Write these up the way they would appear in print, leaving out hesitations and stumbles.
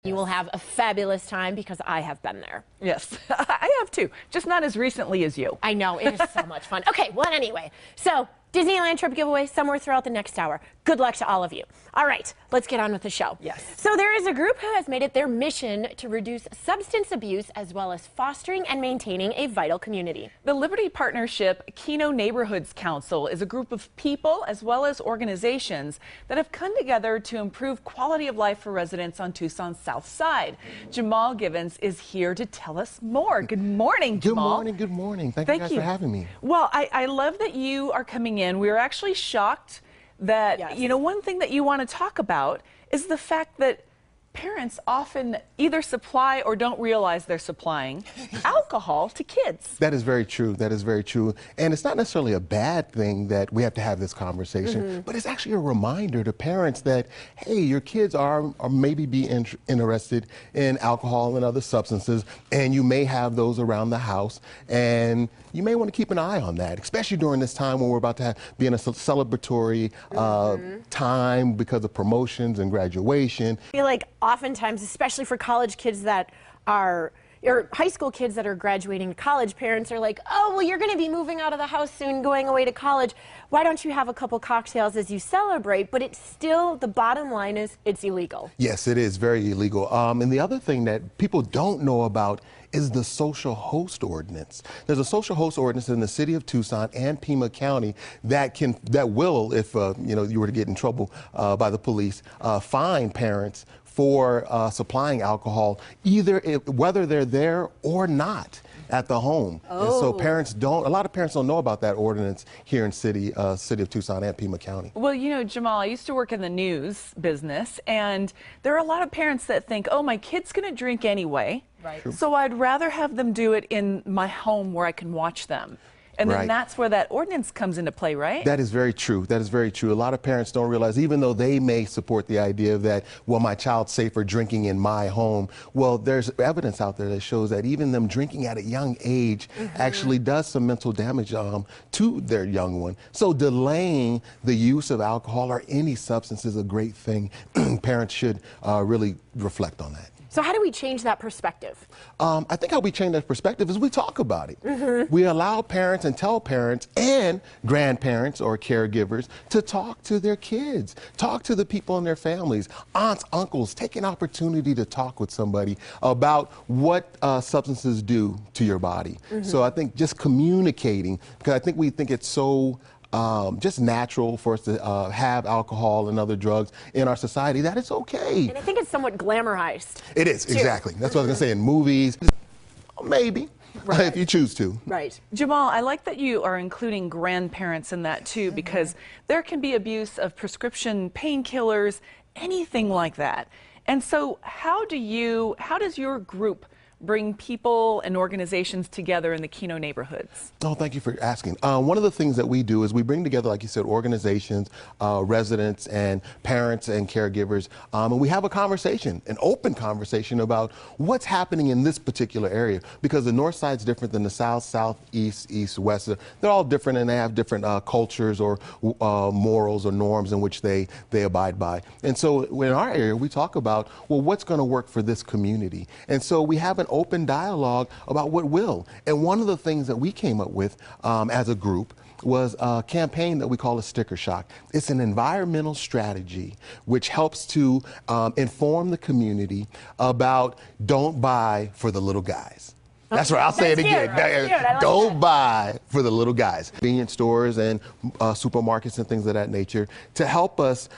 You will have a fabulous time because I have been there. Yes, I have too, just not as recently as you. I know, it is so much fun. Okay, well, anyway, so Disneyland trip giveaway somewhere throughout the next hour. Good luck to all of you. All right, let's get on with the show. Yes. So there is a group who has made it their mission to reduce substance abuse as well as fostering and maintaining a vital community. The Liberty Partnership Keno Neighborhoods Council is a group of people as well as organizations that have come together to improve quality of life for residents on Tucson's south side. Jamal Givens is here to tell us more. Good morning, Jamal. Good morning, good morning. Thank you guys for having me. Well, I love that you are coming in. We were actually shocked that, Yes. you know, one thing that you want to talk about is the fact that parents often either supply or don't realize they're supplying alcohol to kids. That is very true. That is very true. And it's not necessarily a bad thing that we have to have this conversation, but it's actually a reminder to parents that, hey, your kids are maybe interested in alcohol and other substances, and you may have those around the house, and you may want to keep an eye on that, especially during this time when we're about to be in a celebratory time because of promotions and graduation. I feel like oftentimes, especially for college kids that are, or high school kids that are graduating to college, parents are like, oh, well, you're going to be moving out of the house soon, going away to college. Why don't you have a couple cocktails as you celebrate? But it's still, the bottom line is, it's illegal. Yes, it is very illegal. And the other thing that people don't know about is the social host ordinance. There's a social host ordinance in the city of Tucson and Pima County that will, if you know, you were to get in trouble by the police, fine parents for supplying alcohol, whether they're there or not at the home. And so parents don't, a lot of parents don't know about that ordinance here in city of Tucson and Pima County. Well, you know, Jamal, I used to work in the news business, and there are a lot of parents that think, oh, my kid's going to drink anyway. Right. So I'd rather have them do it in my home where I can watch them. And then that's where that ordinance comes into play, right? That is very true. That is very true. A lot of parents don't realize, even though they may support the idea of that, well, my child's safer drinking in my home. Well, there's evidence out there that shows that even them drinking at a young age actually does some mental damage to their young one. So delaying the use of alcohol or any substance is a great thing. Parents should really reflect on that. So how do we change that perspective? I think how we change that perspective is we talk about it. We allow parents and tell parents and grandparents or caregivers to talk to their kids, talk to the people in their families, aunts, uncles, take an opportunity to talk with somebody about what substances do to your body. So I think just communicating, because I think we think it's so just natural for us to have alcohol and other drugs in our society, that it's okay. And I think it's somewhat glamorized. It is, exactly. That's what I was going to say. In movies, maybe, if you choose to. Right. Jamal, I like that you are including grandparents in that too, because there can be abuse of prescription painkillers, anything like that. And so how does your group bring people and organizations together in the Keno neighborhoods? Oh, thank you for asking. One of the things that we do is we bring together, like you said, organizations, residents, and parents and caregivers, and we have a conversation, an open conversation about what's happening in this particular area, because the north side's different than the south, southeast, east, west. They're all different, and they have different cultures or morals or norms in which they abide by. And so in our area, we talk about, well, what's going to work for this community? And so we have an open dialogue about what will. And one of the things that we came up with as a group was a campaign that we call a sticker shock. It's an environmental strategy which helps to inform the community about don't buy for the little guys. That's right, I'll say it again. Don't buy for the little guys. Convenience stores and supermarkets and things of that nature to help us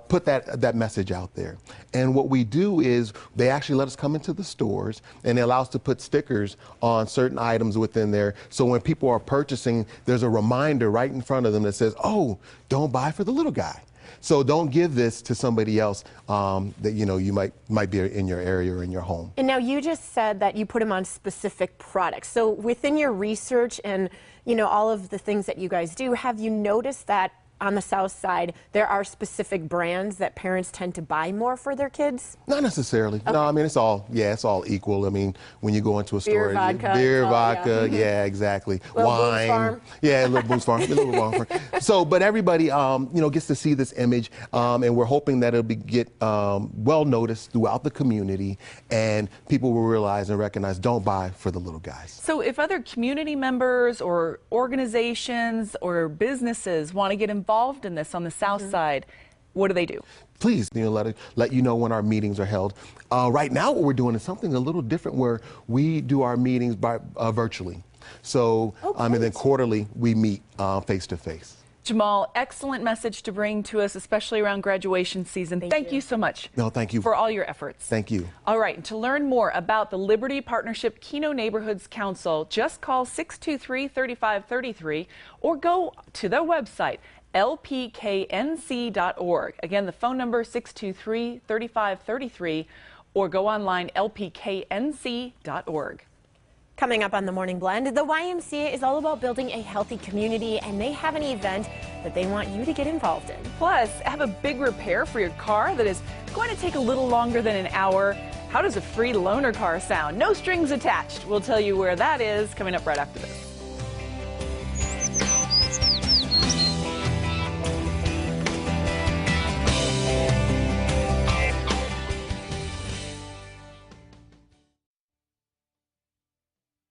put that message out there. And what we do is they actually let us come into the stores, and they allow us to put stickers on certain items within there. So when people are purchasing, there's a reminder right in front of them that says, oh, don't buy for the little guy. So don't give this to somebody else that you know you might be in your area or in your home. And now you just said that you put them on specific products. So within your research and you know all of the things that you guys do, have you noticed that on the south side, there are specific brands that parents tend to buy more for their kids? Not necessarily. Okay. No, I mean, it's all equal. I mean, when you go into a store, Beer, vodka, yeah, exactly. Little Wine. Boone's Farm. Yeah, a little Boone's Farm. A little Boone's Farm. So, but everybody, gets to see this image, and we're hoping that it'll get well noticed throughout the community, and people will realize and recognize, don't buy for the little guys. So if other community members or organizations or businesses want to get involved in this on the south side, what do they do? Please, let you know when our meetings are held. Right now, what we're doing is something a little different, where we do our meetings virtually. So, and then quarterly, we meet face to face. Jamal, excellent message to bring to us, especially around graduation season. Thank you so much. No, thank you for all your efforts. Thank you. All right, and to learn more about the Liberty Partnership Keno Neighborhoods Council, just call 623-3533 or go to their website, LPKNC.org. Again, the phone number 623-3533, or go online, LPKNC.org. Coming up on the Morning Blend, the YMCA is all about building a healthy community, and they have an event that they want you to get involved in. Plus, have a big repair for your car that is going to take a little longer than an hour. How does a free loaner car sound? No strings attached. We'll tell you where that is coming up right after this.